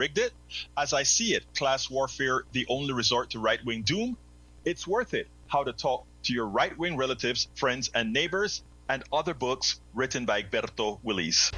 rigged it. As I see it, class warfare, the only resort to right-wing doom. It's worth it. How to talk to your right-wing relatives, friends, and neighbors, and other books written by Egberto Willis.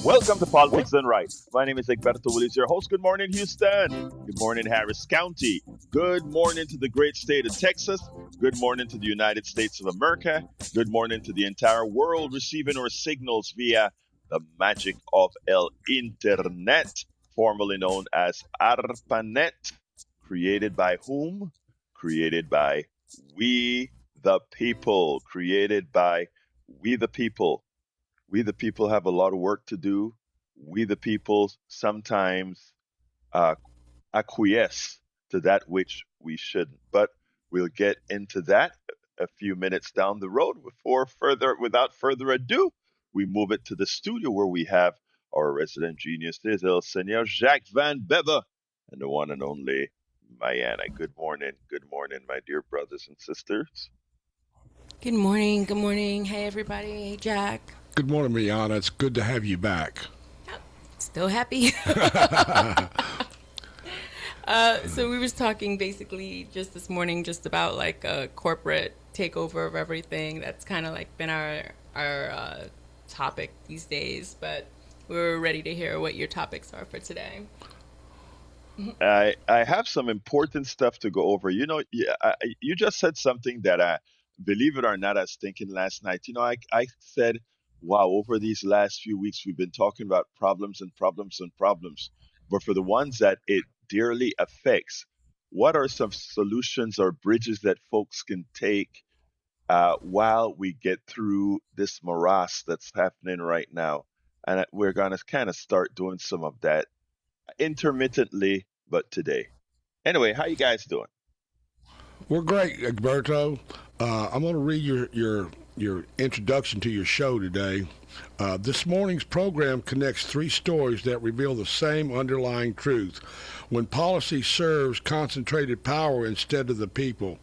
Welcome to Politics Done Right. My name is Egberto Willis, your host. Good morning, Houston. Good morning, Harris County. Good morning to the great state of Texas. Good morning to the United States of America. Good morning to the entire world receiving our signals via the magic of El Internet, formerly known as ARPANET. Created by whom? Created by we the people. Created by we the people. We the people have a lot of work to do. We the people sometimes uh, acquiesce to that which we shouldn't. But we'll get into that a few minutes down the road. Without further ado, we move it to the studio where we have our resident genius, there's El Senor Jacques Van Beva, and the one and only Mayana. Good morning, my dear brothers and sisters. Good morning. Good morning. Hey, everybody. Hey, Jack. Good morning, Rihanna. It's good to have you back. Still happy? So we was talking basically just this morning just about like a corporate takeover of everything. That's kind of like been our topic these days. But we're ready to hear what your topics are for today. I have some important stuff to go over. You just said something that believe it or not, I was thinking last night. I said, wow, over these last few weeks, we've been talking about problems and problems and problems. But for the ones that it dearly affects, what are some solutions or bridges that folks can take while we get through this morass that's happening right now? And we're going to kind of start doing some of that intermittently, but today. Anyway, how you guys doing? We're great, Egberto. I'm going to read your introduction to your show today. This morning's program connects three stories that reveal the same underlying truth. When policy serves concentrated power instead of the people,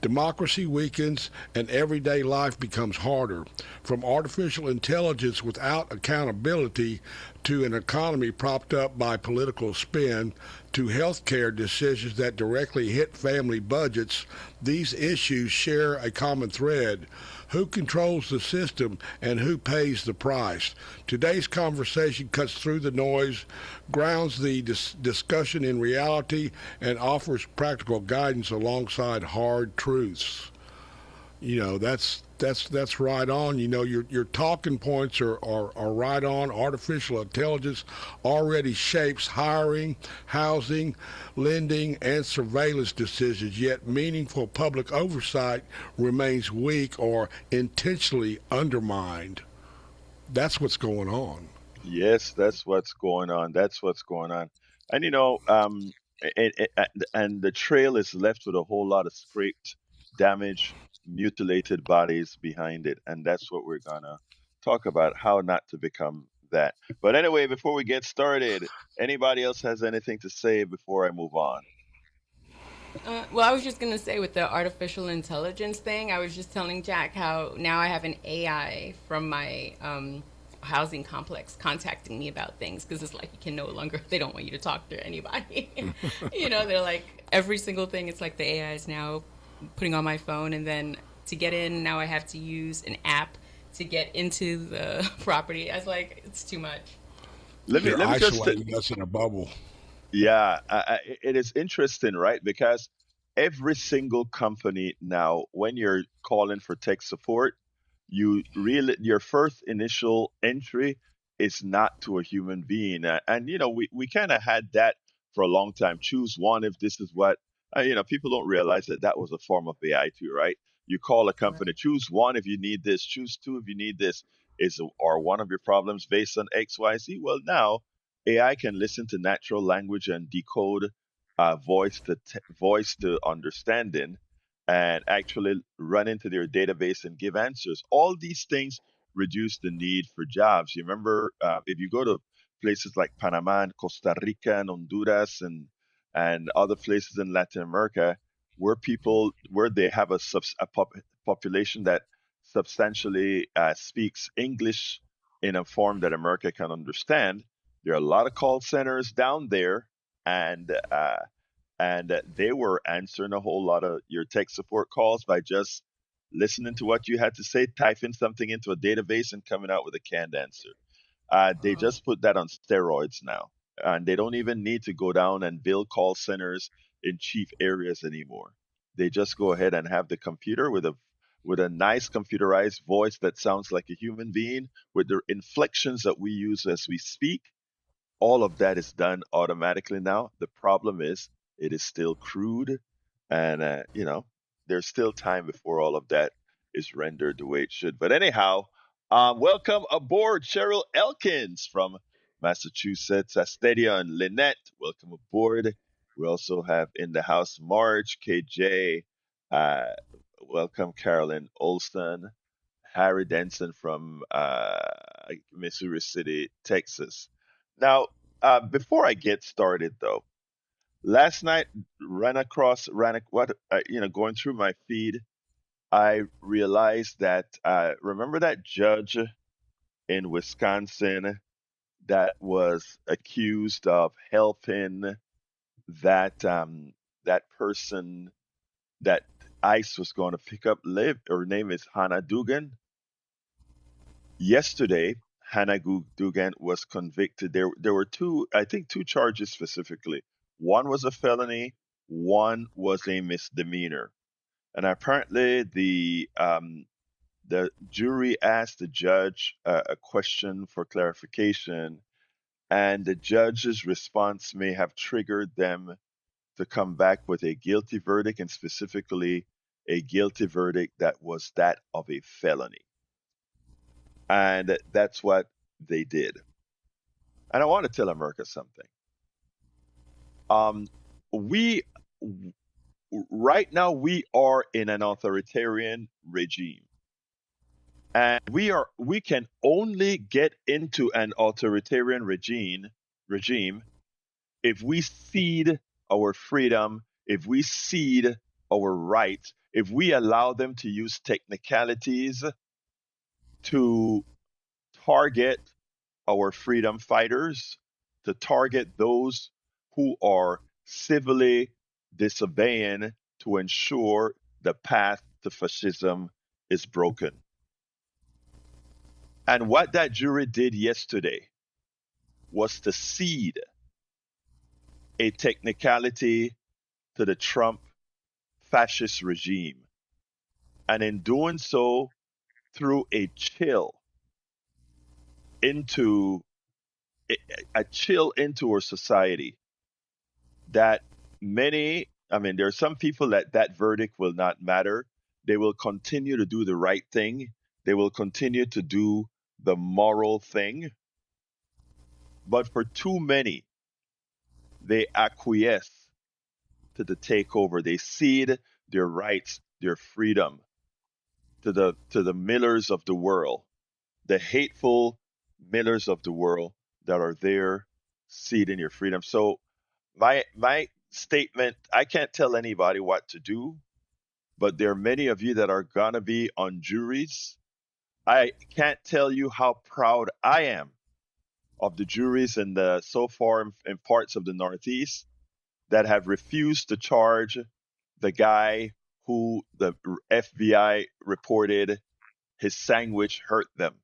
democracy weakens and everyday life becomes harder. From artificial intelligence without accountability to an economy propped up by political spin to healthcare decisions that directly hit family budgets, these issues share a common thread. Who controls the system and who pays the price? Today's conversation cuts through the noise, grounds the discussion in reality, and offers practical guidance alongside hard truths. That's right on. Your talking points are right on. Artificial intelligence already shapes hiring, housing, lending, and surveillance decisions, yet meaningful public oversight remains weak or intentionally undermined. That's what's going on. Yes, that's what's going on. That's what's going on. And and the trail is left with a whole lot of scraped, damaged, mutilated bodies behind it, and that's what we're gonna talk about, how not to become that. But anyway, before we get started, anybody else has anything to say before I move on? Well, I was just gonna say with the artificial intelligence thing, I was just telling Jack how now I have an AI from my housing complex contacting me about things because it's like you can no longer they don't want you to talk to anybody. They're like every single thing. It's like the AI is now putting on my phone, and then to get in now I have to use an app to get into the property. I was like, it's too much. They're Let me just isolating us in a bubble. Yeah, it is interesting, right? Because every single company now, when you're calling for tech support, your first initial entry is not to a human being. And we kind of had that for a long time. Choose one if this is what people don't realize that that was a form of AI too, right? You call a company, choose one if you need this, choose two if you need this. Are one of your problems based on XYZ? Well, now AI can listen to natural language and decode voice to understanding and actually run into their database and give answers. All these things reduce the need for jobs. You remember, if you go to places like Panama and Costa Rica and Honduras and other places in Latin America, where they have population that substantially speaks English in a form that America can understand. There are a lot of call centers down there, and they were answering a whole lot of your tech support calls by just listening to what you had to say, typing something into a database, and coming out with a canned answer. They Oh. just put that on steroids now, and they don't even need to go down and build call centers in chief areas anymore. They just go ahead and have the computer with a nice computerized voice that sounds like a human being with the inflections that we use as we speak. All of that is done automatically now. The problem is it is still crude, and there's still time before all of that is rendered the way it should. But anyhow, welcome aboard, Cheryl Elkins from Massachusetts, Astadia and Lynette. Welcome aboard. We also have in the house Marge, KJ. Uh, Welcome, Carolyn Olson. Harry Denson from Missouri City, Texas. Now, before I get started, though, last night going through my feed, I realized that remember that judge in Wisconsin that was accused of helping that person that ICE was going to pick up live. Her name is Hannah Dugan. Yesterday, Hannah Dugan was convicted. There were two, I think, two charges specifically. One was a felony, one was a misdemeanor. And apparently, the jury asked the judge a question for clarification, and the judge's response may have triggered them to come back with a guilty verdict, and specifically a guilty verdict that was that of a felony. And that's what they did. And I want to tell America something. Um, we right now we are in an authoritarian regime, and we can only get into an authoritarian regime if we cede our freedom, if we cede our rights, if we allow them to use technicalities to target our freedom fighters, to target those who are civilly disobeying to ensure the path to fascism is broken. And what that jury did yesterday was to cede a technicality to the Trump fascist regime. And in doing so, threw a chill into our society that I mean, there are some people that verdict will not matter. They will continue to do the right thing. They will continue to do the moral thing. But for too many, they acquiesce to the takeover. They cede their rights, their freedom to the millers of the world, the hateful millers of the world that are there ceding your freedom. So my statement, I can't tell anybody what to do, but there are many of you that are gonna be on juries. I can't tell you how proud I am of the juries in the so far in parts of the Northeast that have refused to charge the guy who the FBI reported his sandwich hurt them,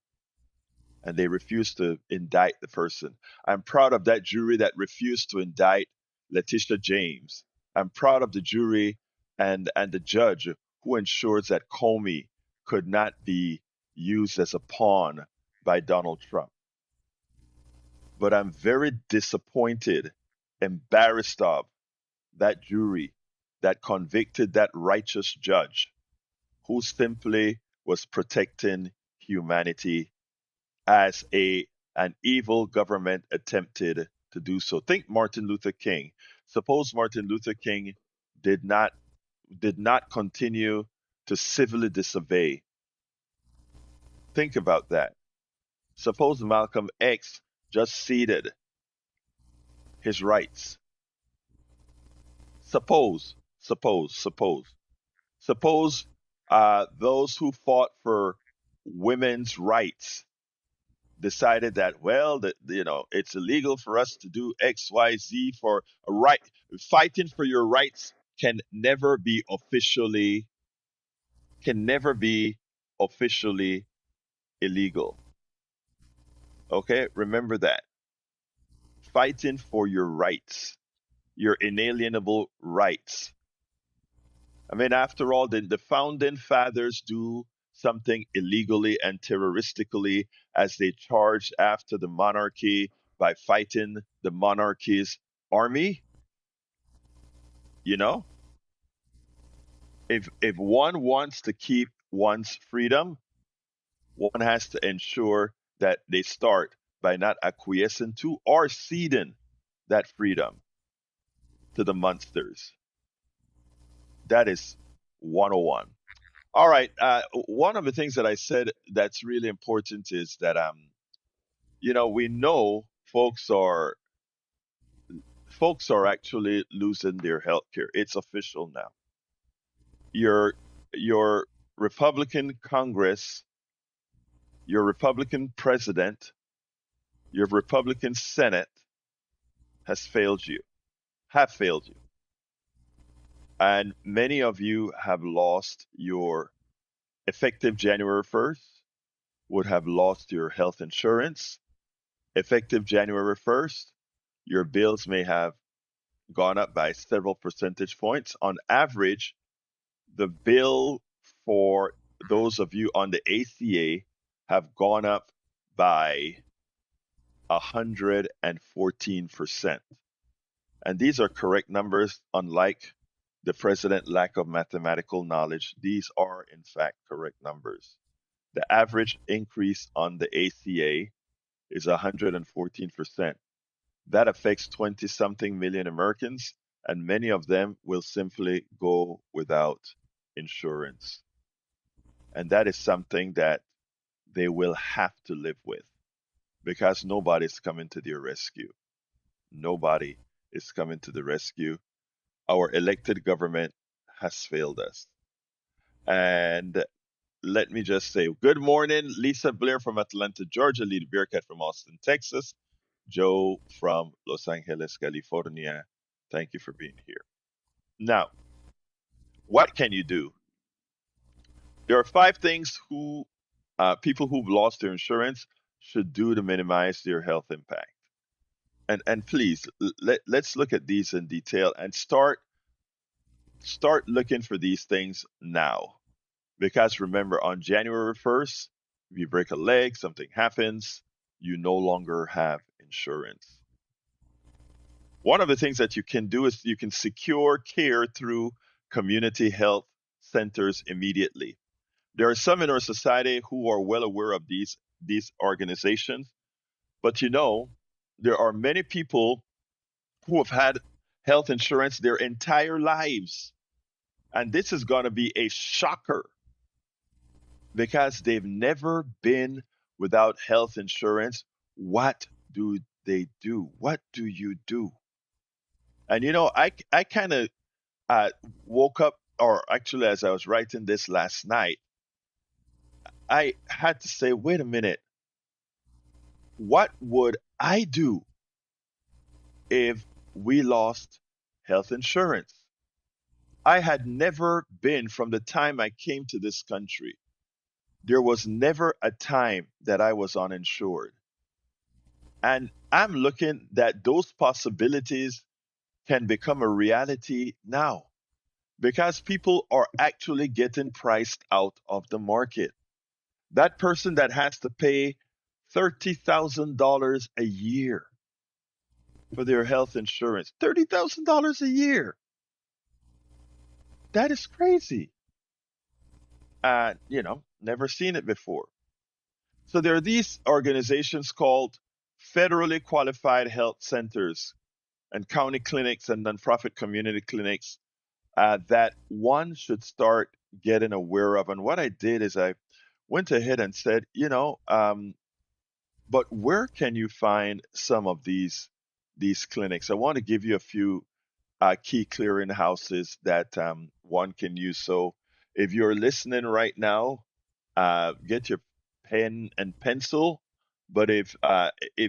and they refused to indict the person. I'm proud of that jury that refused to indict Letitia James. I'm proud of the jury and the judge who ensures that Comey could not be used as a pawn by Donald Trump. But I'm very disappointed, embarrassed of that jury that convicted that righteous judge who simply was protecting humanity as a an evil government attempted to do so. Think Martin Luther King. Suppose Martin Luther King did not continue to civilly disobey. Think about that. Suppose Malcolm X just ceded his rights. Suppose. suppose those who fought for women's rights decided that, well, that it's illegal for us to do XYZ for a right. Fighting for your rights can never be officially illegal. Okay, remember that. Fighting for your rights, your inalienable rights. I mean, after all, did the founding fathers do something illegally and terroristically as they charged after the monarchy by fighting the monarchy's army? You know, if one wants to keep one's freedom, one has to ensure that they start by not acquiescing to or ceding that freedom to the monsters. That is 101. All right. One of the things that I said that's really important is that we know folks are actually losing their health care. It's official now. Your Republican Congress, your Republican president, your Republican Senate has failed you, have failed you. And many of you have lost your effective January 1st, would have lost your health insurance. Effective January 1st, your bills may have gone up by several percentage points. On average, the bill for those of you on the ACA have gone up by 114%. And these are correct numbers, unlike the president lack of mathematical knowledge. These are, in fact, correct numbers. The average increase on the ACA is 114%. That affects 20 something million Americans, and many of them will simply go without insurance. And that is something that they will have to live with because nobody's coming to their rescue. Nobody is coming to the rescue. Our elected government has failed us. And let me just say good morning, Lisa Blair from Atlanta, Georgia, Lee Bearcat from Austin, Texas, Joe from Los Angeles, California. Thank you for being here. Now, what can you do? There are five things who people who've lost their insurance should do to minimize their health impact. And please let's look at these in detail and start looking for these things now. Because remember, on January 1st, if you break a leg, something happens, you no longer have insurance. One of the things that you can do is you can secure care through community health centers immediately. There are some in our society who are well aware of these organizations, but there are many people who have had health insurance their entire lives. And this is going to be a shocker because they've never been without health insurance. What do they do? What do you do? And I kind of woke up, or actually, as I was writing this last night, I had to say, wait a minute, what would I do if we lost health insurance? I had never been, from the time I came to this country, there was never a time that I was uninsured. And I'm looking that those possibilities can become a reality now because people are actually getting priced out of the market. That person that has to pay $30,000 a year for their health insurance, $30,000 a year. That is crazy. Never seen it before. So there are these organizations called federally qualified health centers and county clinics and nonprofit community clinics that one should start getting aware of. And what I did is I went ahead and said, but where can you find some of these clinics? I want to give you a few key clearinghouses that one can use. So if you're listening right now, get your pen and pencil. But if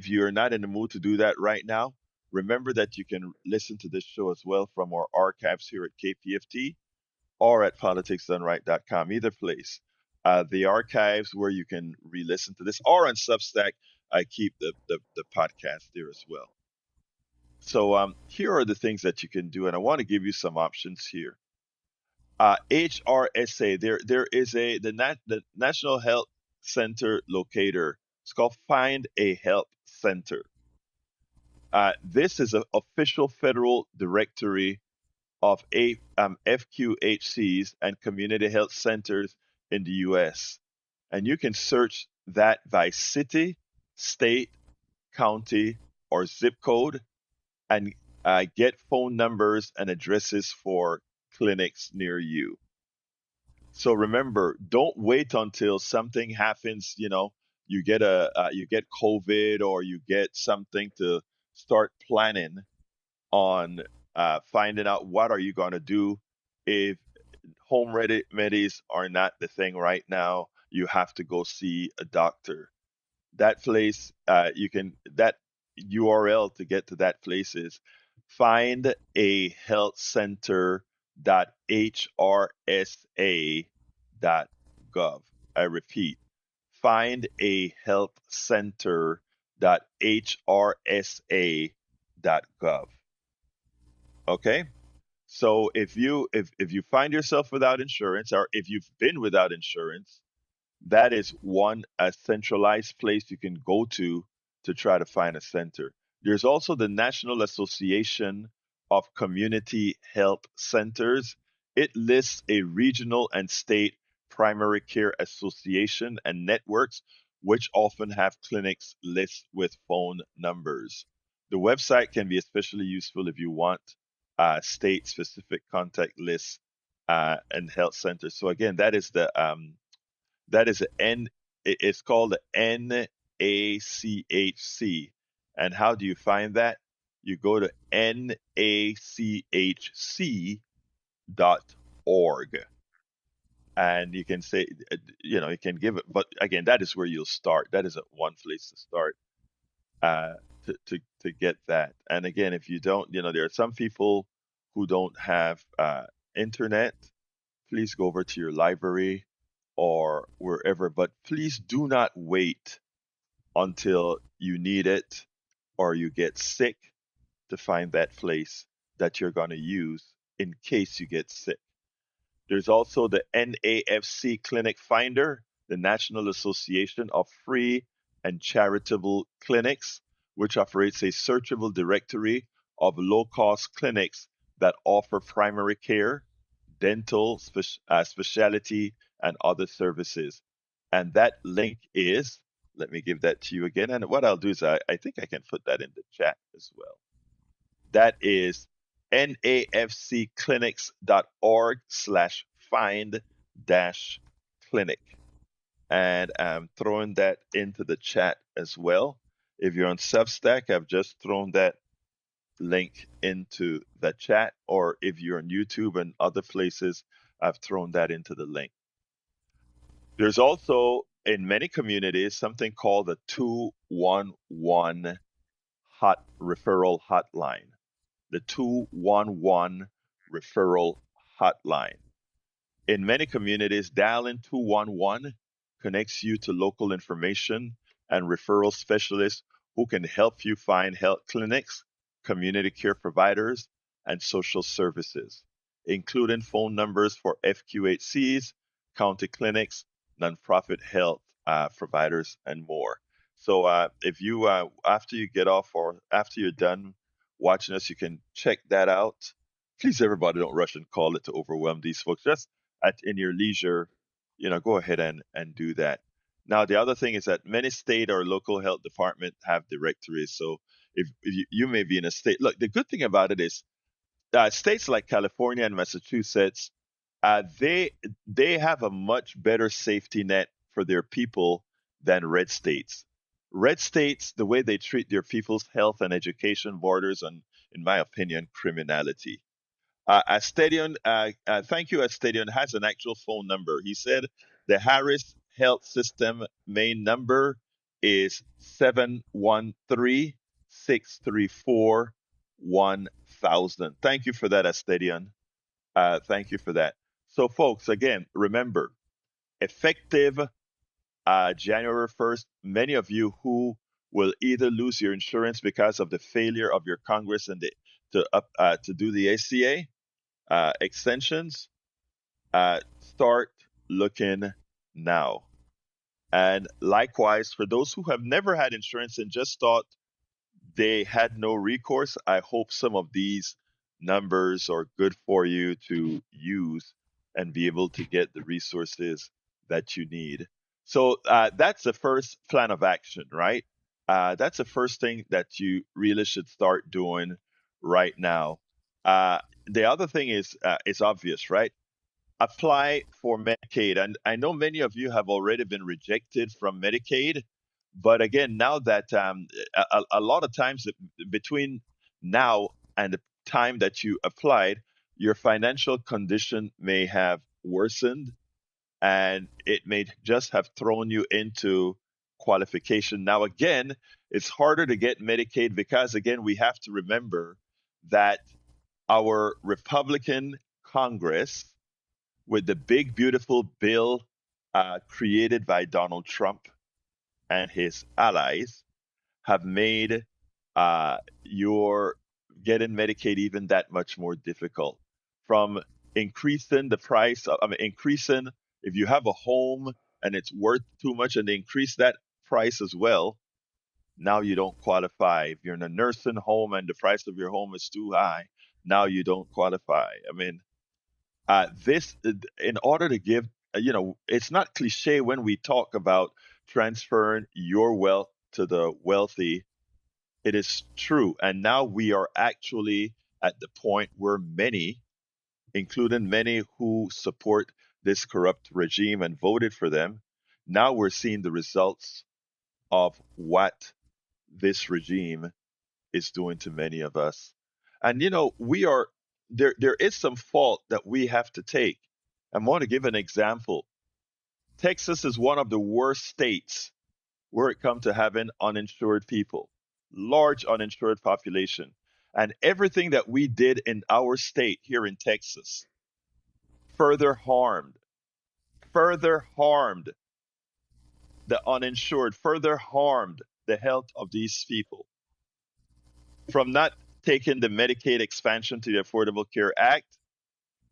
you're not in the mood to do that right now, remember that you can listen to this show as well from our archives here at KPFT or at politicsdoneright.com, either place. The archives where you can re-listen to this, or on Substack, I keep the podcast there as well. So here are the things that you can do, and I want to give you some options here. HRSA, there is the National Health Center Locator. It's called Find a Health Center. This is an official federal directory of FQHCs and community health centers in the U.S. And you can search that by city, state, county, or zip code, and get phone numbers and addresses for clinics near you. So remember, don't wait until something happens. You get you get COVID or you get something to start planning on finding out what are you going to do if home remedies are not the thing right now. You have to go see a doctor. That place, you can that URL to get to that place is find a health center .hrsa.gov. I repeat, find a health center .hrsa.gov. Okay? So if you find yourself without insurance, or if you've been without insurance, that is one a centralized place you can go to try to find a center. There's also the National Association of Community Health Centers. It lists a regional and state primary care association and networks, which often have clinics lists with phone numbers. The website can be especially useful if you want state specific contact lists and health centers. So again, that is it's called the NACHC. And how do you find that? You go to nachc.org, and you can say, you can give it, but again, that is where you'll start. That is one place to start uh, to get that. And again, if you don't, there are some people who don't have internet. Please go over to your library or wherever, but please do not wait until you need it or you get sick to find that place that you're going to use in case you get sick. There's also the NAFC Clinic Finder, the National Association of Free and Charitable Clinics, which operates a searchable directory of low cost clinics that offer primary care, dental, specialty, and other services. And that link is, let me give that to you again. And what I'll do is I think I can put that in the chat as well. That is nafcclinics.org/find dash clinic. And I'm throwing that into the chat as well. If you're on Substack, I've just thrown that link into the chat, or if you're on YouTube and other places, I've thrown that into the link. There's also in many communities something called the 211 referral hotline. The 211 referral hotline. In many communities, dialing 211 connects you to local information and referral specialists who can help you find health clinics, community care providers, and social services, including phone numbers for FQHCs, county clinics, nonprofit health providers, and more. So if you, after you get off or after you're done watching us, you can check that out. Please, everybody, don't rush and call it to overwhelm these folks. Just in your leisure, go ahead and do that. Now, the other thing is that many state or local health department have directories. So if you may be in a state, look, the good thing about it is states like California and Massachusetts, they have a much better safety net for their people than red states. Red states, the way they treat their people's health and education borders on in my opinion, criminality. Astadion, thank you, Astadion, has an actual phone number. He said the Harris Health System main number is 713-634-1000. Thank you for that, Astadion. Thank you for that. So, folks, again, remember, effective January 1st, many of you who will either lose your insurance because of the failure of your Congress and to do the ACA extensions, start looking now. And likewise, for those who have never had insurance and just thought they had no recourse, I hope some of these numbers are good for you to use and be able to get the resources that you need. So that's the first plan of action, right? That's the first thing that you really should start doing right now. Uh, the other thing is obvious, right? Apply for Medicaid. And I know many of you have already been rejected from Medicaid, but again, now that a lot of times between now and the time that you applied, your financial condition may have worsened and it may just have thrown you into qualification. Now, again, it's harder to get Medicaid because, again, we have to remember that our Republican Congress, with the big, beautiful bill created by Donald Trump and his allies, have made your getting Medicaid even that much more difficult. From increasing the price, increasing if you have a home and it's worth too much, and they increase that price as well. Now you don't qualify. If you're in a nursing home and the price of your home is too high, now you don't qualify. I mean, this in order to give it's not cliche when we talk about transferring your wealth to the wealthy. It is true, and now we are actually at the point where many, including many who support this corrupt regime and voted for them, now we're seeing the results of what this regime is doing to many of us. And we are there is some fault that we have to take. I want to give an example. Texas is one of the worst states where it comes to having uninsured people, large uninsured population. And everything that we did in our state here in Texas further harmed, further harmed the uninsured, further harmed the health of these people. From not taking the Medicaid expansion to the Affordable Care Act,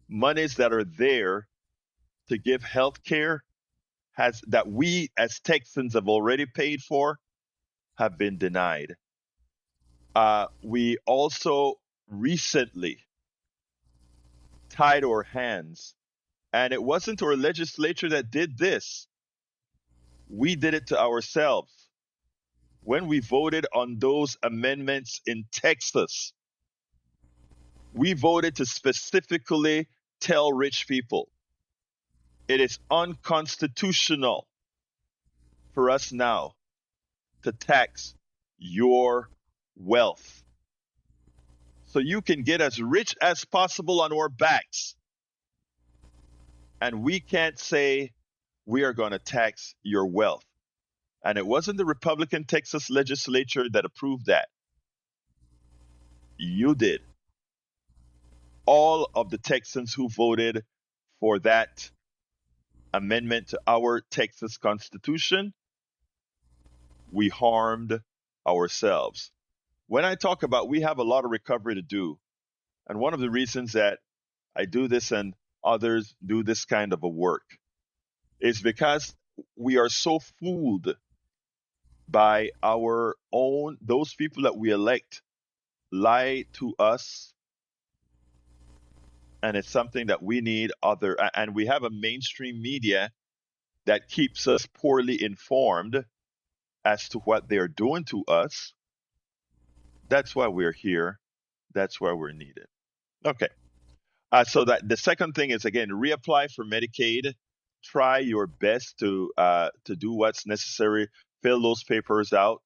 monies that are there to give health care has that we as Texans have already paid for have been denied. We also recently tied our hands, and it wasn't our legislature that did this. We did it to ourselves when we voted on those amendments in Texas. We voted to specifically tell rich people it is unconstitutional for us now to tax your wealth. So you can get as rich as possible on our backs. And we can't say we are going to tax your wealth. And it wasn't the Republican Texas legislature that approved that. You did. All of the Texans who voted for that amendment to our Texas Constitution, we harmed ourselves. When I talk about we have a lot of recovery to do, and one of the reasons that I do this and others do this kind of a work is because we are so fooled by our own, those people that we elect lie to us, and it's something that we need and we have a mainstream media that keeps us poorly informed as to what they're doing to us. That's why we're here. That's why we're needed. Okay. So that the second thing is, again, reapply for Medicaid. Try your best to do what's necessary. Fill those papers out.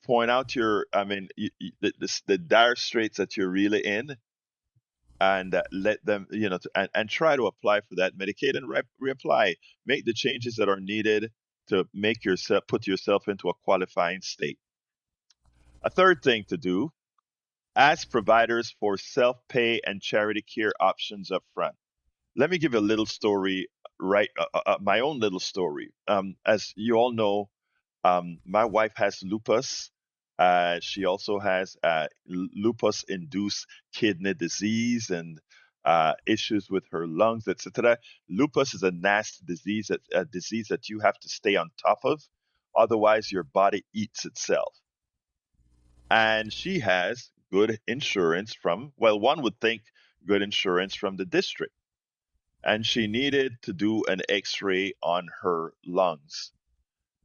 point out your, I mean, the dire straits that you're really in, and let them, and try to apply for that Medicaid and reapply. Make the changes that are needed to make yourself put yourself into a qualifying state. A third thing to do: ask providers for self-pay and charity care options up front. Let me give you a little story, right? My own little story. As you all know, my wife has lupus. She also has lupus induced kidney disease and issues with her lungs, etc. Lupus is a nasty disease, a disease that you have to stay on top of. Otherwise, your body eats itself. And she has good insurance from, well, one would think good insurance from the district. And she needed to do an x ray on her lungs.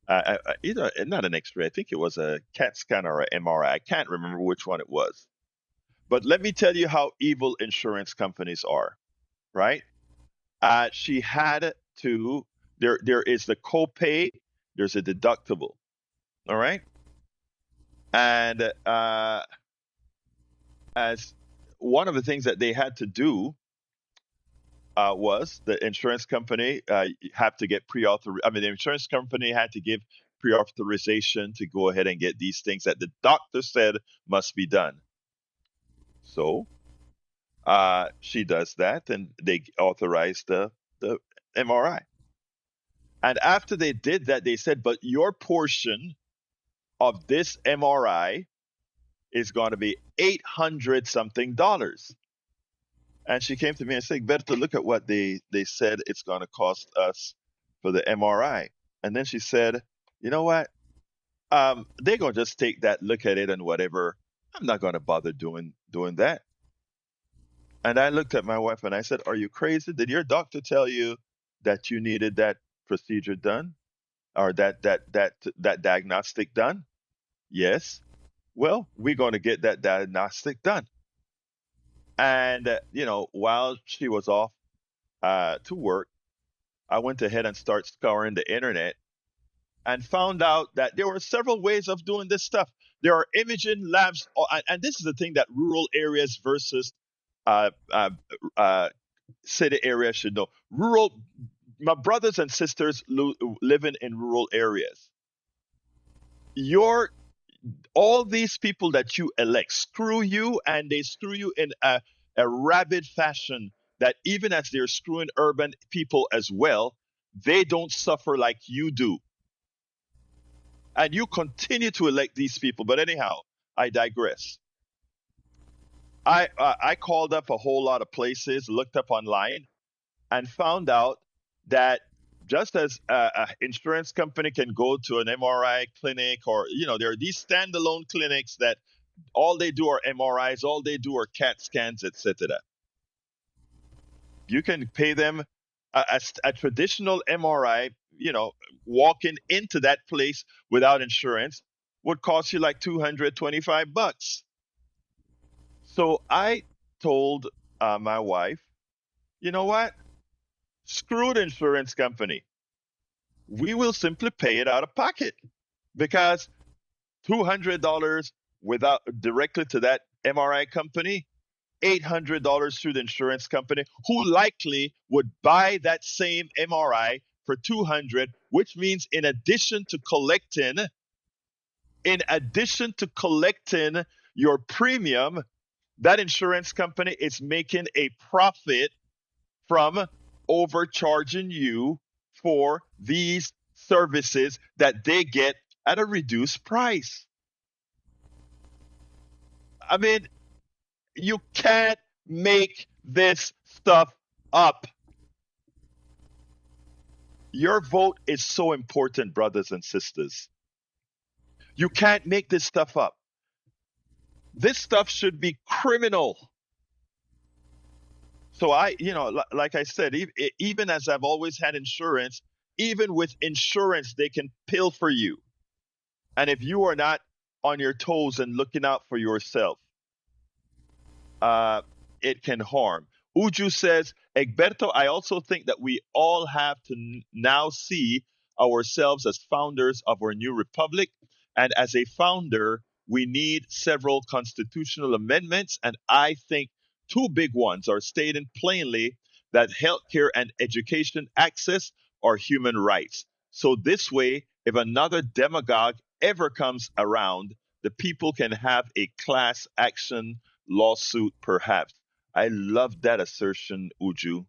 Either not an X-ray. I think it was a CAT scan or an MRI. I can't remember which one it was. But let me tell you how evil insurance companies are. Right? She had to. There is the copay. There's a deductible. All right. And as one of the things that they had to do was the insurance company have to get pre-author. I mean, the insurance company had to give pre-authorization to go ahead and get these things that the doctor said must be done. So she does that, and they authorize the MRI. And after they did that, they said, "But your portion of this MRI is going to be $800 something." And she came to me and said, "Berta, look at what they said it's going to cost us for the MRI." And then she said, "You know what? They're going to just take that, look at it, and whatever. I'm not going to bother doing that." And I looked at my wife and I said, "Are you crazy? Did your doctor tell you that you needed that procedure done, or that diagnostic done?" "Yes." "Well, we're going to get that diagnostic done." And while she was off to work, I went ahead and started scouring the internet and found out that there were several ways of doing this stuff. There are imaging labs, and this is the thing that rural areas versus uh, uh, uh, city areas should know. My brothers and sisters living in rural areas. Your all these people that you elect screw you, and they screw you in a rabid fashion that even as they're screwing urban people as well, they don't suffer like you do. And you continue to elect these people. But anyhow, I digress. I called up a whole lot of places, looked up online, and found out that just as a insurance company can go to an MRI clinic, or there are these standalone clinics that all they do are MRIs, all they do are CAT scans, etc. You can pay them a traditional MRI. Walking into that place without insurance would cost you like $225. So I told my wife, "You know what? Screw the insurance company. We will simply pay it out of pocket, because $200 without directly to that MRI company, $800 through the insurance company, who likely would buy that same MRI for 200, which means in addition to collecting your premium, that insurance company is making a profit from overcharging you for these services that they get at a reduced price." I mean, you can't make this stuff up. Your vote is so important, brothers and sisters. You can't make this stuff up. This stuff should be criminal. So like I said, even as I've always had insurance, even with insurance, they can pilfer you. And if you are not on your toes and looking out for yourself, uh, it can harm. Uju says, "Egberto, I also think that we all have to now see ourselves as founders of our new republic And as a founder, we need several constitutional amendments. And I think two big ones are stating plainly that healthcare and education access are human rights. So this way, if another demagogue ever comes around, the people can have a class action lawsuit, perhaps. I love that assertion, Uju.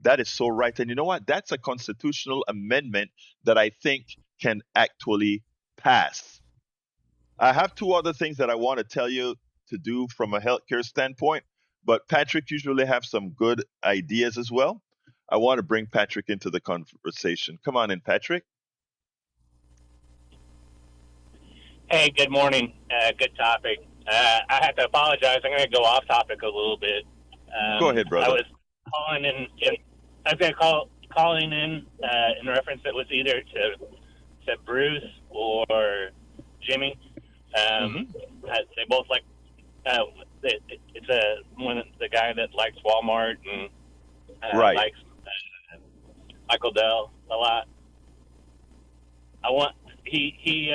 That is so right. And you know what? That's a constitutional amendment that I think can actually pass. I have two other things that I want to tell you to do from a healthcare standpoint, but Patrick usually have some good ideas as well. I want to bring Patrick into the conversation. Come on in, Patrick. Hey, good morning. Good topic. I have to apologize. I'm going to go off topic a little bit. Go ahead, I brother. was calling in. I was going to calling in reference. It was either to Bruce or Jimmy. Hmm. They both like. It's one the guy that likes Walmart and Right. likes Michael Dell a lot. I want he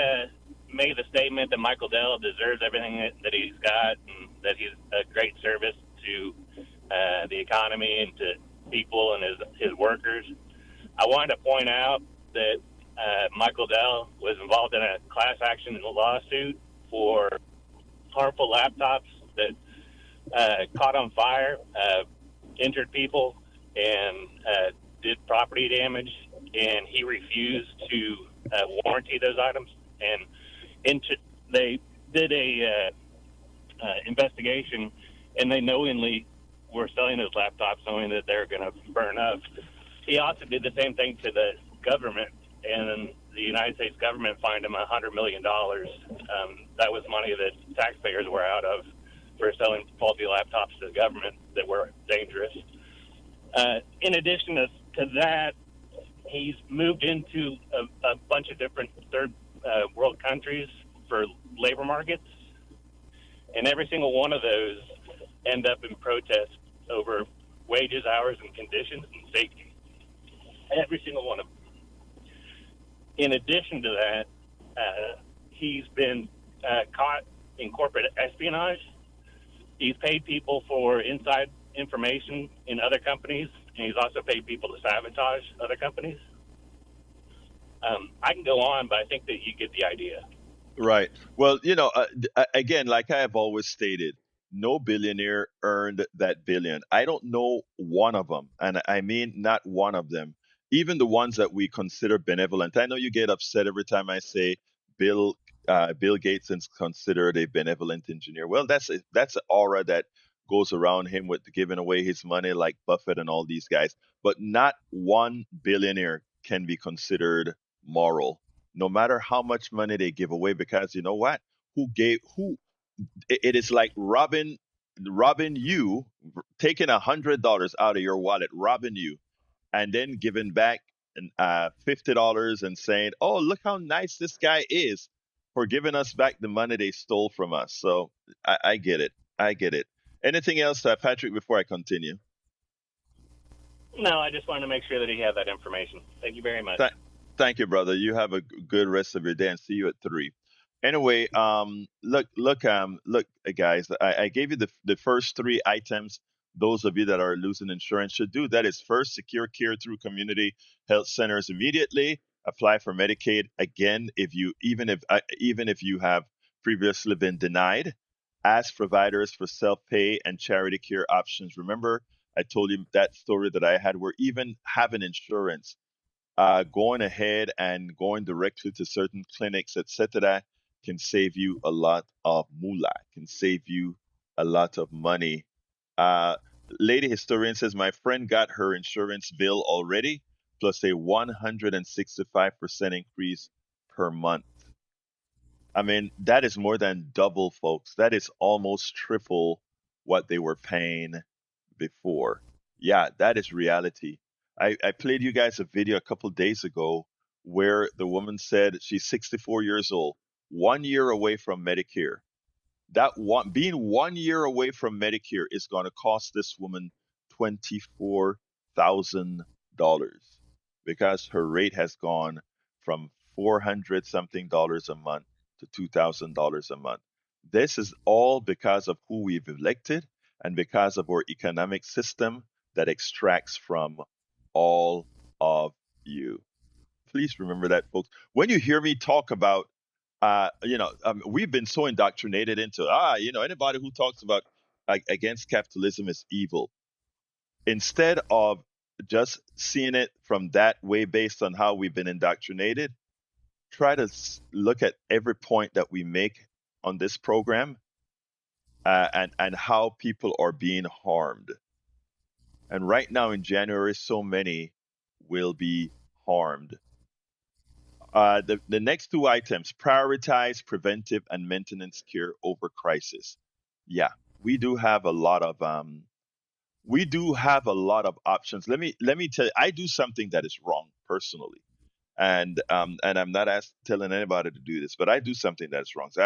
made the statement that Michael Dell deserves everything that he's got, and that he's a great service to the economy and to people and his workers. I wanted to point out that Michael Dell was involved in a class action lawsuit for harmful laptops that caught on fire, injured people, and did property damage, and he refused to warranty those items. And they did a investigation, and they knowingly were selling those laptops, knowing that they're going to burn up. He also did the same thing to the government, and the United States government fined him $100 million. That was money that taxpayers were out of for selling faulty laptops to the government that were dangerous. In addition to that, he's moved into a bunch of different third world countries for labor markets, and every single one of those end up in protest over wages, hours, and conditions and safety. Every single one of them. In addition to that, he's been caught in corporate espionage. He's paid people for inside information in other companies, and he's also paid people to sabotage other companies. I can go on, but I think that you get the idea. Right. Well, again, like I have always stated, no billionaire earned that billion. I don't know one of them, and I mean not one of them. Even the ones that we consider benevolent. I know you get upset every time I say Bill Bill Gates is considered a benevolent engineer. Well, that's an aura that goes around him with giving away his money, like Buffett and all these guys. But not one billionaire can be considered moral, no matter how much money they give away, because you know what, who it is like robbing you, taking $100 out of your wallet, robbing you, and then giving back $50 and saying, oh, look how nice this guy is for giving us back the money they stole from us. So I get it. I get it. Anything else, Patrick, before I continue? No, I just wanted to make sure that he had that information. Thank you very much. Th- Thank you, brother. You have a good rest of your day, and see you at 3. Anyway, look, guys. I gave you the first three items. Those of you that are losing insurance should do. That is, first, secure care through community health centers immediately. Apply for Medicaid again if you even if you have previously been denied. Ask providers for self pay and charity care options. Remember, I told you that story that I had where even having insurance, going ahead and going directly to certain clinics, etc., can save you a lot of moolah, can save you a lot of money. Uh, Lady historian says, my friend got her insurance bill already, plus a 165% increase per month. I mean, that is more than double, folks. That is almost triple what they were paying before. Yeah, that is reality. I played you guys a video a couple days ago where the woman said she's 64 years old, 1 year away from Medicare. That one being 1 year away from Medicare is going to cost this woman $24,000 because her rate has gone from 400 something dollars a month to $2,000 a month. This is all because of who we've elected and because of our economic system that extracts from all of you. Please remember that, folks. When you hear me talk about, we've been so indoctrinated into, anybody who talks about against capitalism is evil. Instead of just seeing it from that way based on how we've been indoctrinated, try to look at every point that we make on this program and how people are being harmed. And right now in January, so many will be harmed. The next two items: prioritize preventive and maintenance care over crisis. Yeah, we do have a lot of options. Let me tell you, I do something that is wrong personally, and I'm not telling anybody to do this, but I do something that is wrong. So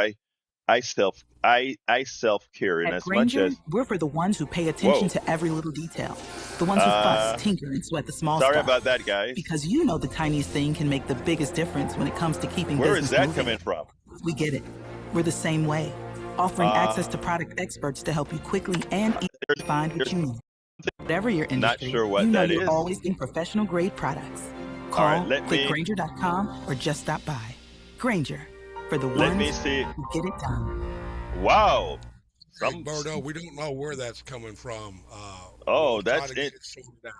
I self care in At as much Granger, as we're for the ones who pay attention whoa. to every little detail. The ones who fuss, Uh, tinker, and sweat the small Sorry stuff. about that, guys. Because you know the tiniest thing can make the biggest difference when it comes to keeping Where is business that moving. coming from? We get it. We're the same way, offering Uh, access to product experts to help you quickly and easily find what there's you need. Whatever your not industry, sure you what know that you're is. always getting professional grade products. All right, Call, click Granger.com, or just stop by. Granger, for the let me ones see. who get it done. Wow. Some Egberto, we don't know where that's coming from. oh, We'll try that's to it. get it sorted out.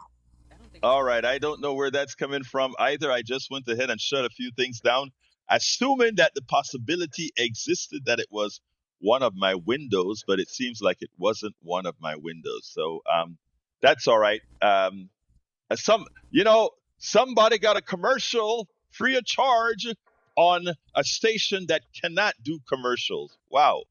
All right, I don't know where that's coming from either. I just went ahead and shut a few things down, assuming that the possibility existed that it was one of my windows, but it seems like it wasn't one of my windows. So that's all right. Some, somebody got a commercial free of charge on a station that cannot do commercials. Wow.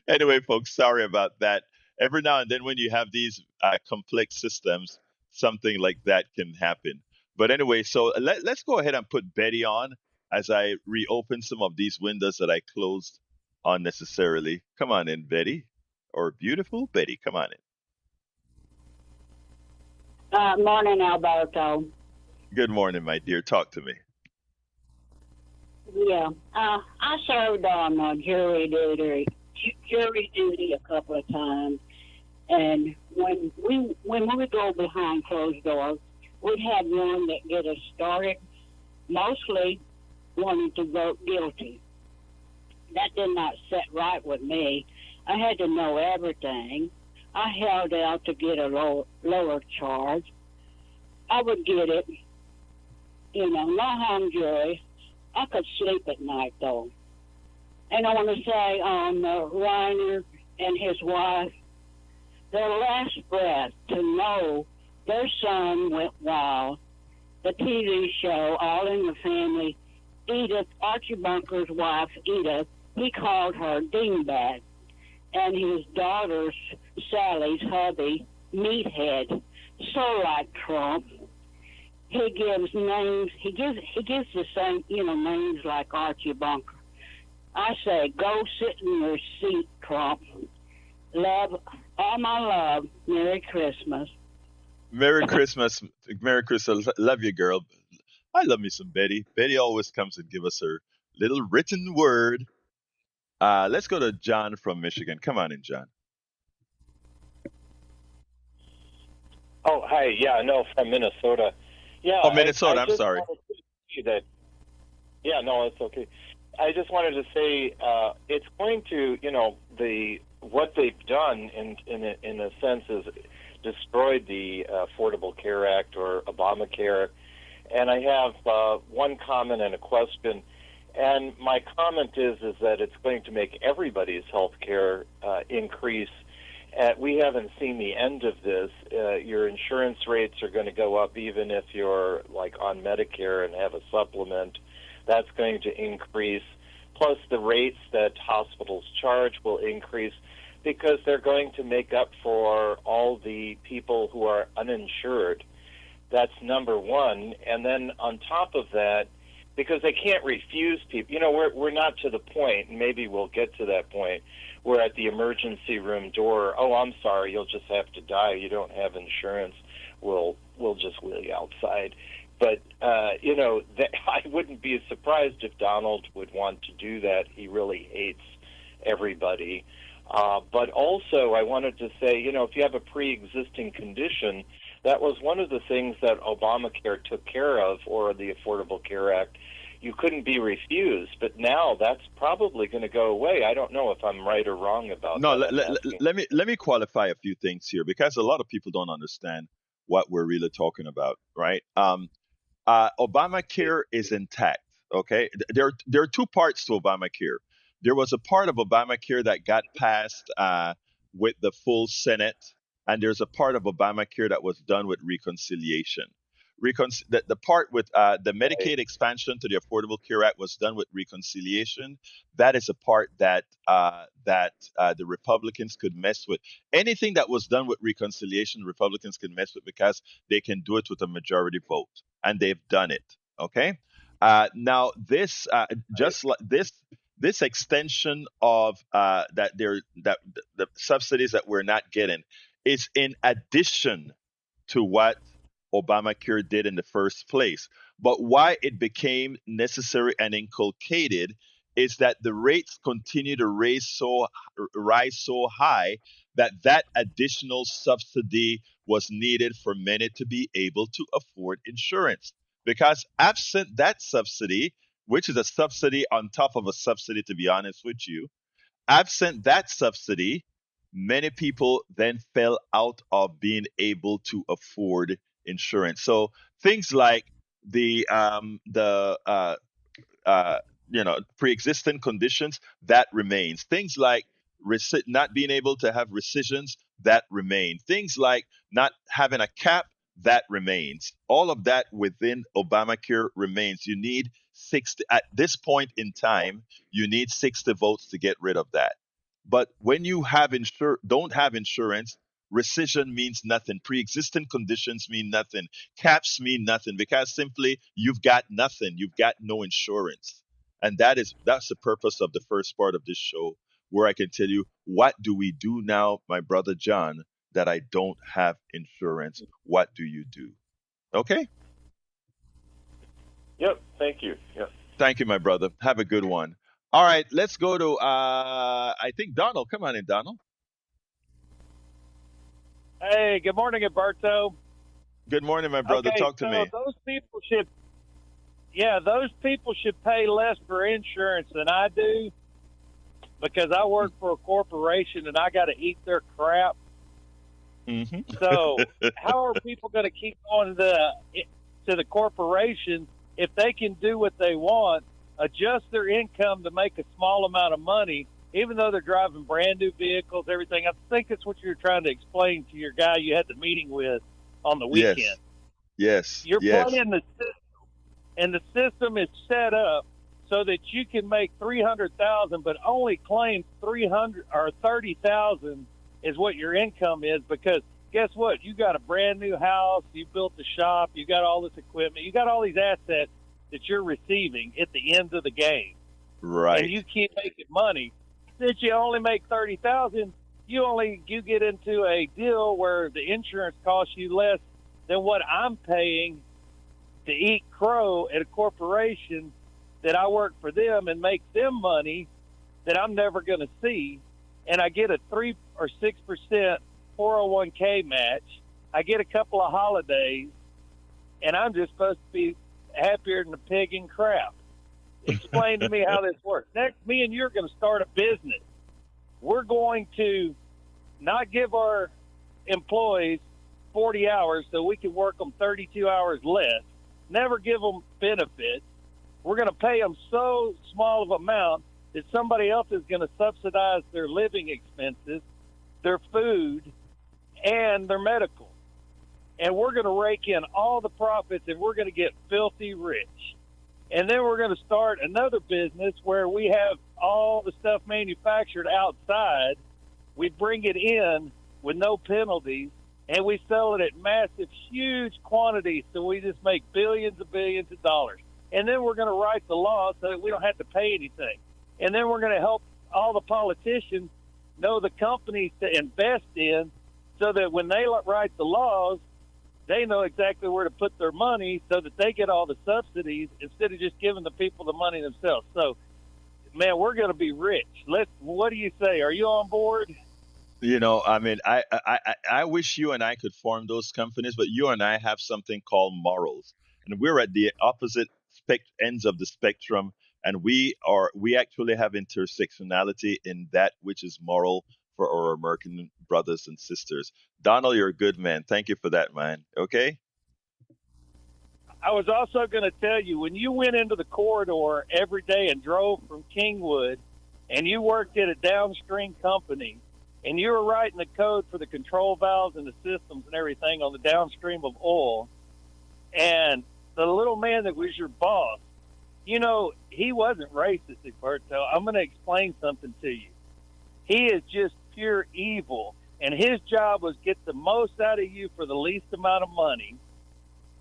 Anyway, folks, sorry about that. Every now and then, when you have these complex systems, something like that can happen. But anyway, so let's go ahead and put Betty on as I reopen some of these windows that I closed unnecessarily. Come on in, Betty, or beautiful Betty. Come on in. Morning, Alberto. Good morning, my dear. Talk to me. Yeah, I served on jury duty a couple of times, and when we go behind closed doors, we had one that get us started, mostly wanting to vote guilty. That did not sit right with me. I had to know everything. I held out to get a lower charge. I would get it, no hung jury. I could sleep at night though. And I want to say on Reiner and his wife, their last breath to know their son went wild. The TV show, All in the Family, Edith, Archie Bunker's wife, Edith, he called her Dingbat. And his daughter's, Sally's hubby, Meathead, so like Trump. He gives names. He gives the same, names like Archie Bunker. I say, go sit in your seat, Trump. Love, all my love. Merry Christmas. Merry Christmas. Merry Christmas. Love you, girl. I love me some Betty. Betty always comes and give us her little written word. Let's go to John from Michigan. Come on in, John. Oh, hi. Yeah, no, from Minnesota. Yeah, Oh, Minnesota. I I'm just sorry. wanted to say that. Yeah, no, it's okay. I just wanted to say it's going to, what they've done in a sense is destroyed the Affordable Care Act or Obamacare. And I have one comment and a question. And my comment is that it's going to make everybody's health care increase. We haven't seen the end of this. Your insurance rates are going to go up even if you're like on Medicare and have a supplement. That's going to increase. Plus the rates that hospitals charge will increase because they're going to make up for all the people who are uninsured. That's number one. And then on top of that, because they can't refuse people, we're not to the point, and maybe we'll get to that point, where at the emergency room door, oh, I'm sorry, you'll just have to die. You don't have insurance. We'll just wheel you outside. But I wouldn't be surprised if Donald would want to do that. He really hates everybody. But also, I wanted to say, if you have a pre-existing condition, that was one of the things that Obamacare took care of, or the Affordable Care Act. You couldn't be refused, but now that's probably going to go away. I don't know if I'm right or wrong about No, that. let me qualify a few things here because a lot of people don't understand what we're really talking about, right? Obamacare is intact. Okay, there are two parts to Obamacare. There was a part of Obamacare that got passed with the full Senate, and there's a part of Obamacare that was done with reconciliation. The part with the Medicaid expansion to the Affordable Care Act was done with reconciliation. That is a part that the Republicans could mess with. Anything that was done with reconciliation, Republicans can mess with because they can do it with a majority vote, and they've done it. Okay. Now this just like this extension of that the subsidies that we're not getting is in addition to what Obamacare did in the first place. But why it became necessary and inculcated is that the rates continue to rise so high that that additional subsidy was needed for many to be able to afford insurance. Because absent that subsidy, which is a subsidy on top of a subsidy, to be honest with you, absent that subsidy, many people then fell out of being able to afford insurance. So things like the uh, pre-existing conditions that remains. Things like not being able to have rescissions that remain. Things like not having a cap that remains. All of that within Obamacare remains. You need 60 at this point in time. You need 60 votes to get rid of that. But when you don't have insurance, rescission means nothing. Pre-existing conditions mean nothing. Caps mean nothing because simply you've got nothing. You've got no insurance. And that's the purpose of the first part of this show, where I can tell you what do we do now, my brother John, that I don't have insurance. What do you do? Okay. Yep. Thank you. Yep. Thank you, my brother. Have a good one. All right, let's go to I think Donald. Come on in, Donald. Hey, good morning, Alberto. Good morning, my brother. Okay, Talk to so me. those people should pay less for insurance than I do because I work for a corporation and I got to eat their crap. Hmm. So how are people going to keep going to the corporation if they can do what they want, adjust their income to make a small amount of money, even though they're driving brand new vehicles, everything? I think that's what you're trying to explain to your guy you had the meeting with on the weekend. Yes. You're Yes. playing the system, and the system is set up so that you can make 300,000, but only claim 300 or 30,000 is what your income is. Because guess what? You got a brand new house, you built a shop, you got all this equipment, you got all these assets that you're receiving at the end of the game, Right. and you keep making money. Since you only make 30,000, you get into a deal where the insurance costs you less than what I'm paying to eat crow at a corporation that I work for them and make them money that I'm never going to see. And I get a 3 or 6% 401k match. I get a couple of holidays, and I'm just supposed to be happier than a pig in crap. Explain to me how this works. Next, me and you are going to start a business. We're going to not give our employees 40 hours so we can work them 32 hours less, never give them benefits. We're going to pay them so small of amount that somebody else is going to subsidize their living expenses, their food, and their medical. And we're going to rake in all the profits, and we're going to get filthy rich. And then we're going to start another business where we have all the stuff manufactured outside. We bring it in with no penalties, and we sell it at massive, huge quantities, so we just make billions of dollars. And then we're going to write the law so that we don't have to pay anything. And then we're going to help all the politicians know the companies to invest in so that when they write the laws, they know exactly where to put their money so that they get all the subsidies instead of just giving the people the money themselves. So, man, we're going to be rich. What do you say? Are you on board? I mean, I wish you and I could form those companies, but you and I have something called morals, and we're at the opposite ends of the spectrum, and we actually have intersectionality in that which is moral for our American brothers and sisters. Donald, you're a good man. Thank you for that, man. Okay. I was also going to tell you, when you went into the corridor every day and drove from Kingwood and you worked at a downstream company and you were writing the code for the control valves and the systems and everything on the downstream of oil, and the little man that was your boss, he wasn't racist, Egberto. I'm going to explain something to you. He is just pure evil, and his job was get the most out of you for the least amount of money,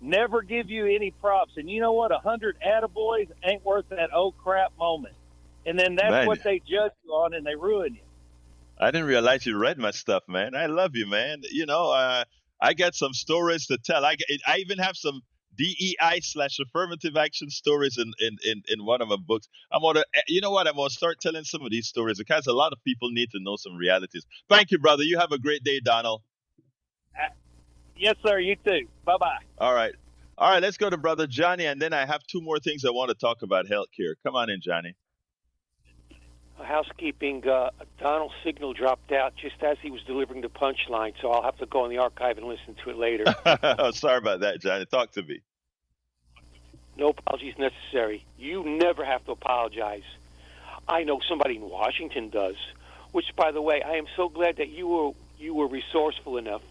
never give you any props. And you know what? 100 attaboys ain't worth that oh crap moment. And then that's Man, what they judge you on, and they ruin you. I didn't realize you read my stuff, man. I love you, man. I got some stories to tell. I even have some DEI slash affirmative action stories in one of my books. You know what? I'm gonna start telling some of these stories because a lot of people need to know some realities. Thank you, brother. You have a great day, Donald. Yes, sir. You too. Bye-bye. All right. All right, let's go to brother Johnny, and then I have two more things I want to talk about healthcare. Come on in, Johnny. Housekeeping, Donald's signal dropped out just as he was delivering the punchline, so I'll have to go in the archive and listen to it later. Sorry about that, Johnny. Talk to me. No apologies necessary. You never have to apologize. I know somebody in Washington does, which, by the way, I am so glad that you were resourceful enough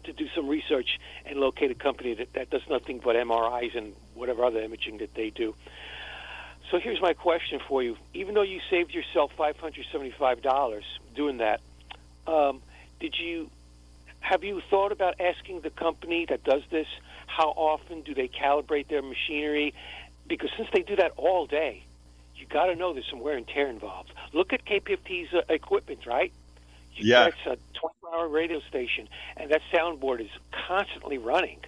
to do some research and locate a company that does nothing but MRIs and whatever other imaging that they do. So here's my question for you. Even though you saved yourself $575 doing that, have you thought about asking the company that does this, how often do they calibrate their machinery? Because since they do that all day, you got to know there's some wear and tear involved. Look at KPFT's equipment, right? Yeah. It's a 24-hour radio station, and that soundboard is constantly running.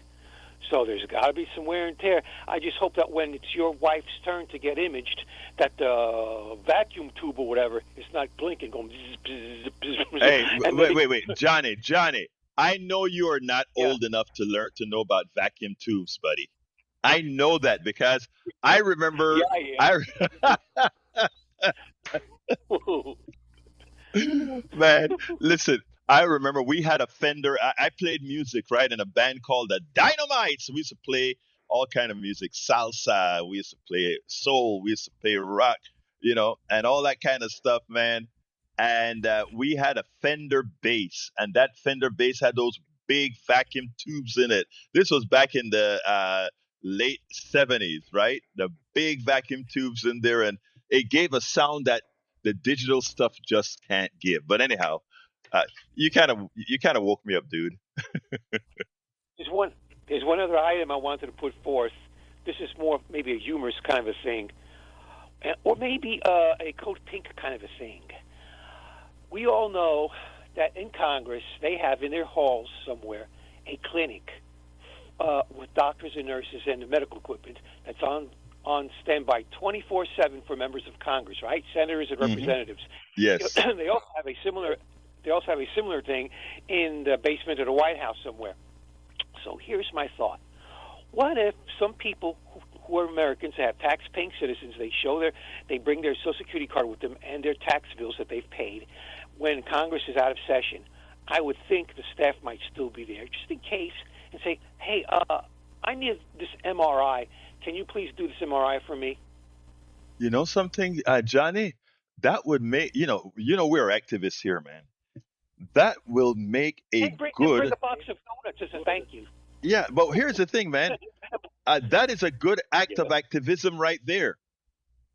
So there's got to be some wear and tear. I just hope that when it's your wife's turn to get imaged, that the vacuum tube or whatever is not blinking, going. Bzz, bzz, bzz, Hey, wait, Johnny. I know you are not old enough to know about vacuum tubes, buddy. I know that because I remember. Yeah, Man, listen. I remember we had a Fender. I played music, right, in a band called the Dynamites. We used to play all kind of music, salsa. We used to play soul. We used to play rock, and all that kind of stuff, man. And we had a Fender bass, and that Fender bass had those big vacuum tubes in it. This was back in the late '70s, right? The big vacuum tubes in there, and it gave a sound that the digital stuff just can't give. But anyhow. Uh, you kind of woke me up, dude. There's one other item I wanted to put forth. This is more maybe a humorous kind of a thing, or maybe a code pink kind of a thing. We all know that in Congress they have in their halls somewhere a clinic with doctors and nurses and the medical equipment that's on standby 24/7 for members of Congress, right? Senators and representatives. Yes. They also have a similar thing in the basement of the White House somewhere. So here's my thought. What if some people who are Americans, have tax-paying citizens, they bring their Social Security card with them and their tax bills that they've paid when Congress is out of session? I would think the staff might still be there just in case and say, hey, I need this MRI. Can you please do this MRI for me? You know something, Johnny? That would make we're activists here, man. That will make a Bring good. a box of donuts as a thank you. Yeah, but here's the thing, man. That is a good act of activism right there.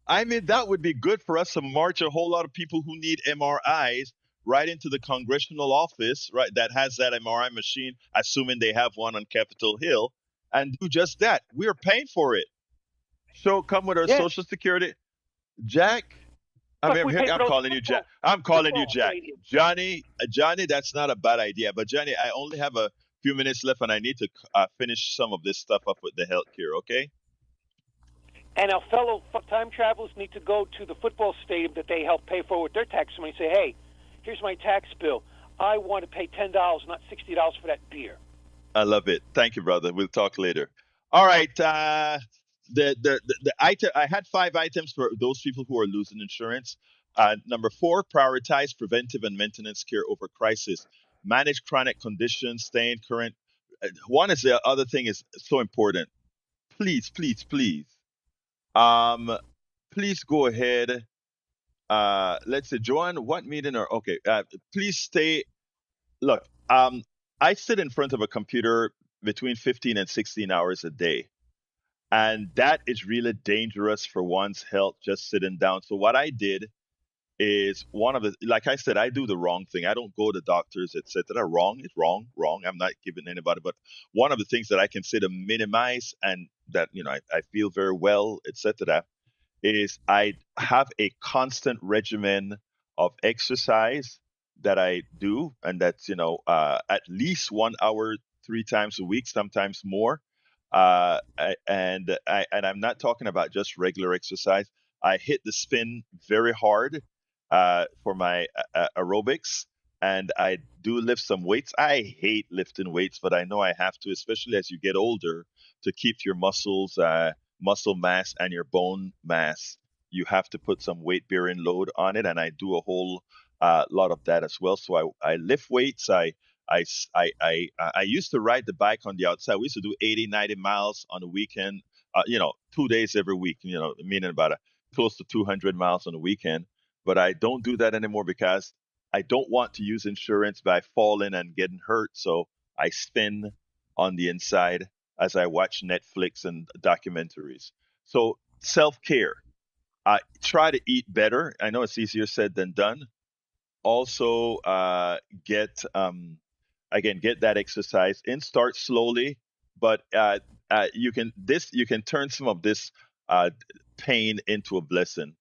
I mean, that would be good for us to march a whole lot of people who need MRIs right into the congressional office, right? That has that MRI machine, assuming they have one on Capitol Hill, and do just that. We're paying for it. So come with our Yeah. Social Security, Jack. I Look, mean, we pay I'm for those calling you Jack. football I'm calling you Jack. stadiums. Johnny, that's not a bad idea. But Johnny, I only have a few minutes left, and I need to finish some of this stuff up with the healthcare. Okay. And our fellow time travelers need to go to the football stadium that they help pay for with their tax money and say, hey, here's my tax bill. I want to pay $10, not $60 for that beer. I love it. Thank you, brother. We'll talk later. All right. The item I had 5 items for those people who are losing insurance. Number 4, prioritize preventive and maintenance care over crisis. Manage chronic conditions, staying current. One is the other thing is so important. Please, please, please. Um, please go ahead. Let's say, Joanne, what meeting or okay? Please stay. Look, I sit in front of a computer between 15 and 16 hours a day. And that is really dangerous for one's health, just sitting down. So what I did is one of the, like I said, I do the wrong thing. I don't go to doctors, etc. Wrong is wrong, wrong. I'm not giving anybody, but one of the things that I consider minimize and that, I feel very well, etc., is I have a constant regimen of exercise that I do, and that's at least 1 hour 3 times a week, sometimes more. And I'm not talking about just regular exercise. I hit the spin very hard for my aerobics, and I do lift some weights. I hate lifting weights, but I know I have to, especially as you get older, to keep your muscles. Muscle mass and your bone mass, you have to put some weight bearing load on it, and I do a whole lot of that as well. So I lift weights. I used to ride the bike on the outside. We used to do 80, 90 miles on the weekend. 2 days every week. Meaning about close to 200 miles on the weekend. But I don't do that anymore because I don't want to use insurance by falling and getting hurt. So I spin on the inside as I watch Netflix and documentaries. So self care. Try to eat better. I know it's easier said than done. Also, get again get that exercise in. Start slowly, but you can turn some of this uh, pain into a blessing.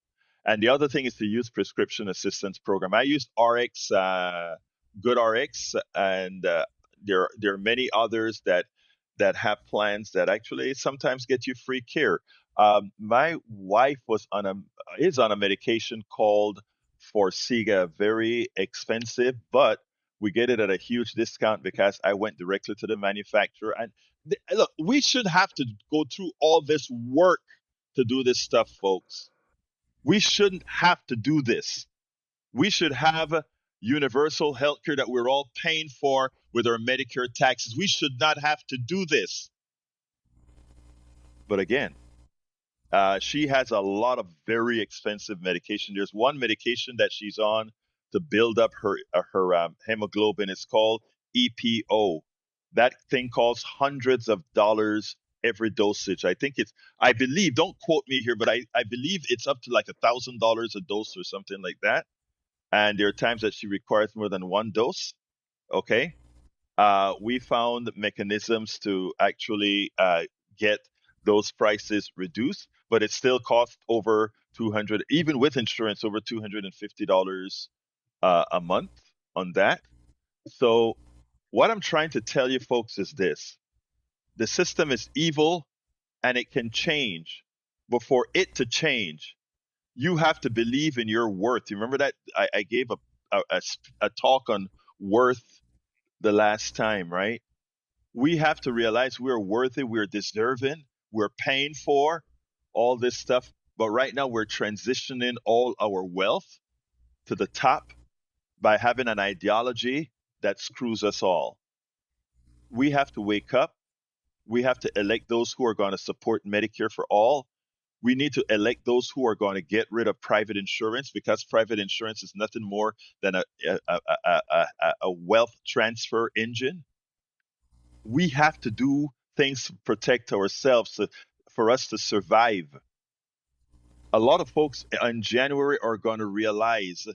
And the other thing is to use prescription assistance program. I use RX, Good RX, and there are many others that have plans that actually sometimes get you free care. My wife is on a medication called Forxiga, very expensive, but we get it at a huge discount because I went directly to the manufacturer. And look, we should have to go through all this work to do this stuff, folks. We shouldn't have to do this. We should have universal health care that we're all paying for with our Medicare taxes. We should not have to do this. But again, she has a lot of very expensive medication. There's one medication that she's on to build up her hemoglobin. It's called EPO. That thing costs hundreds of dollars every dosage. I believe, don't quote me here, but I believe it's up to like $1,000 a dose or something like that. And there are times that she requires more than one dose. Okay. We found mechanisms to actually get those prices reduced, but it still costs over 200, even with insurance, over $250 a month on that. So what I'm trying to tell you folks is this: the system is evil and it can change. Before it to change, you have to believe in your worth. You remember that I gave a talk on worth the last time, right? We have to realize we're worthy, we're deserving, we're paying for all this stuff. But right now, we're transitioning all our wealth to the top by having an ideology that screws us all. We have to wake up. We have to elect those who are going to support Medicare for all. We need to elect those who are going to get rid of private insurance, because private insurance is nothing more than a wealth transfer engine. We have to do things to protect ourselves, for us to survive. A lot of folks in January are going to realize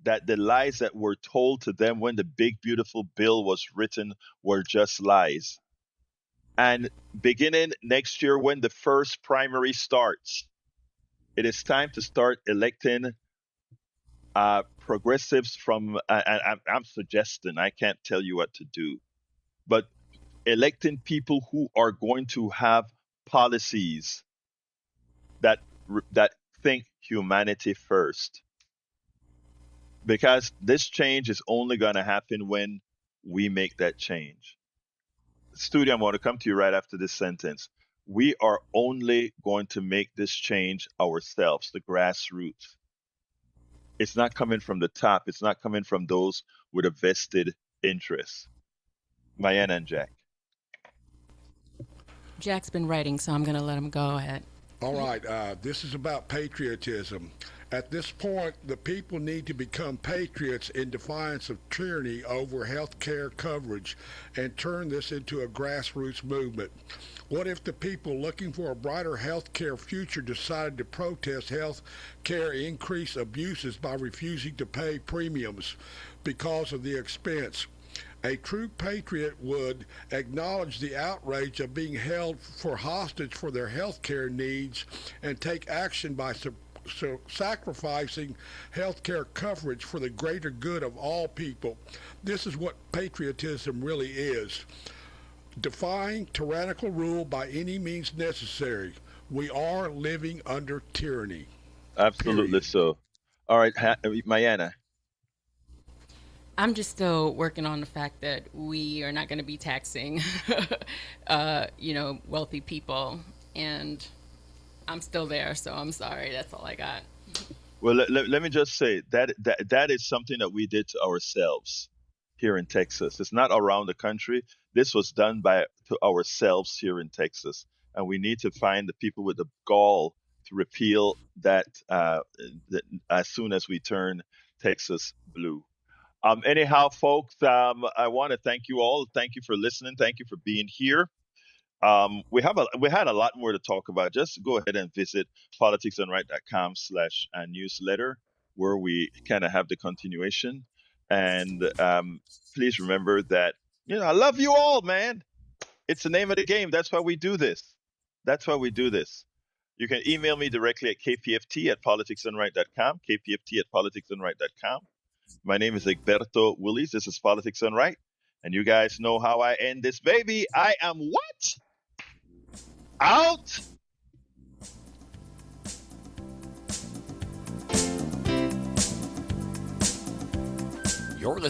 that the lies that were told to them when the big, beautiful bill was written were just lies. And beginning next year, when the first primary starts, it is time to start electing progressives from, and I'm suggesting, I can't tell you what to do, but electing people who are going to have policies that think humanity first, because this change is only going to happen when we make that change. Studio, I'm going to come to you right after this sentence. We are only going to make this change ourselves, the grassroots. It's not coming from the top. It's not coming from those with a vested interest. Mayan and Jack. Jack's been writing, so I'm going to let him go ahead. All right, this is about patriotism. At this point, the people need to become patriots in defiance of tyranny over health care coverage and turn this into a grassroots movement. What if the people looking for a brighter health care future decided to protest health care increase abuses by refusing to pay premiums because of the expense? A true patriot would acknowledge the outrage of being held for hostage for their health care needs and take action by sacrificing health care coverage for the greater good of all people. This is what patriotism really is: defying tyrannical rule by any means necessary. We are living under tyranny. Absolutely Period. so. All right, Mayana. I'm just still working on the fact that we are not going to be taxing, wealthy people, and I'm still there. So I'm sorry. That's all I got. Well, let me just say that is something that we did to ourselves here in Texas. It's not around the country. This was done by to ourselves here in Texas, and we need to find the people with the gall to repeal that as soon as we turn Texas blue. Anyhow, folks, I want to thank you all. Thank you for listening. Thank you for being here. We had a lot more to talk about. Just go ahead and visit politicsandright.com/newsletter, where we kind of have the continuation. And please remember that I love you all, man. It's the name of the game. That's why we do this. That's why we do this. You can email me directly at kpft@politicsandright.com, kpft@politicsandright.com. My name is Egberto Willies. This is Politics and Right. And you guys know how I end this baby. I am what? Out. You're listening